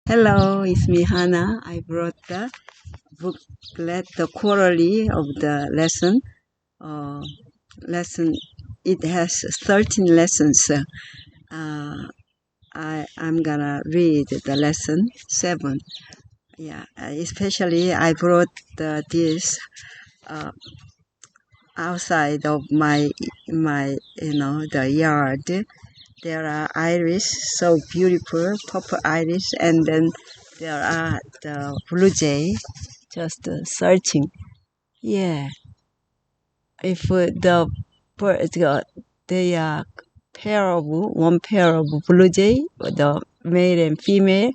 Hello, it's me, Hana. I brought the booklet, the quarterly of the lesson. It has 13 lessons. I'm gonna read the lesson 7. Yeah, especially I brought this outside of my the yard. There are iris, so beautiful, purple iris, and then there are the blue jay, just searching. Yeah, if the bird, they are one pair of blue jay, the male and female,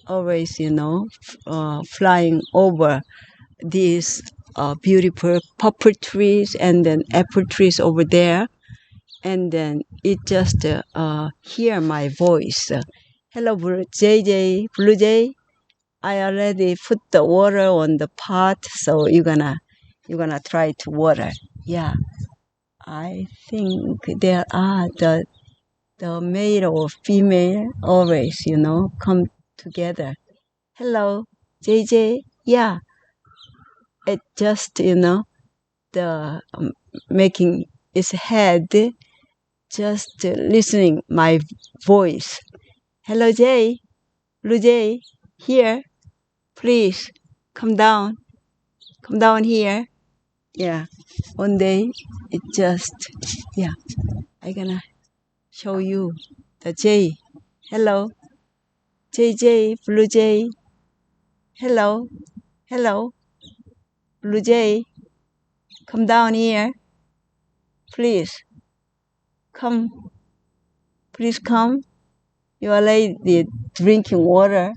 always, flying over these beautiful purple trees and then apple trees over there. And then it just hear my voice. Hello, Blue Jay. I already put the water on the pot, so you're gonna try to water. Yeah, I think there are the male or female always, come together. Hello, JJ. Yeah, it just the making its head. Just listening my voice. Hello, Jay. Blue Jay, here. Please, come down. Come down here. Yeah. One day, it just, yeah. I'm gonna show you the Jay. Hello. JJ, Blue Jay. Hello. Hello. Blue Jay. Come down here. Please. Come. Please come. You are lady drinking water.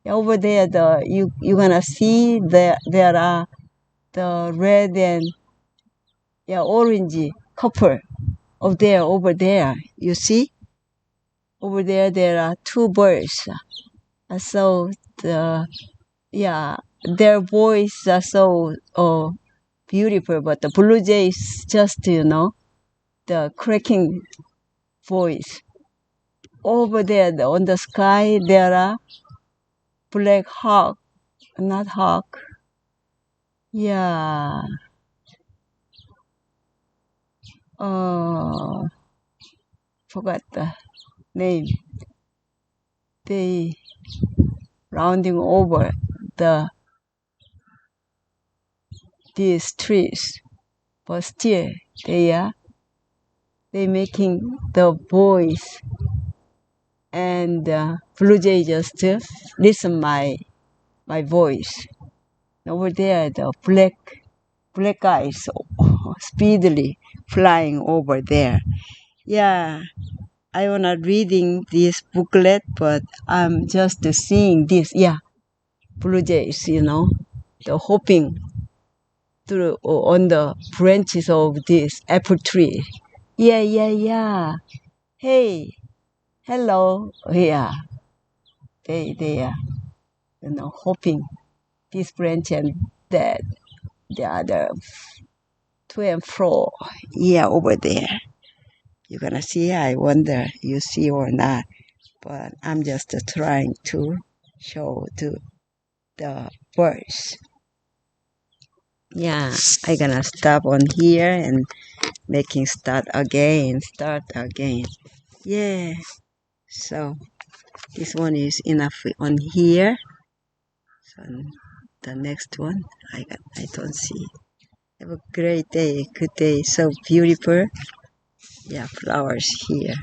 Over there, you're gonna see there are the red and orange couple over there. You see, over there are two birds. So their voice are so beautiful. But the blue jay is just the cracking voice. Over there, on the sky, there are black hawk, not hawk. Yeah. Forgot the name. They rounding over these trees, but still they making the voice. And blue jay just listen my voice. Over there, the black eyes speedily flying over there. Yeah, I wanna reading this booklet, but I'm just seeing this. Yeah, blue jays, the hopping through on the branches of this apple tree. Yeah. Hey, hello. Yeah, they are hopping this branch and that the other to and fro. Yeah, over there. You're gonna see. I wonder you see or not, but I'm just trying to show to the birds. Yeah, I'm gonna stop on here and making start again. Yeah. So this one is enough on here. So the next one I don't see. Have a great day, good day. So beautiful. Yeah, flowers here.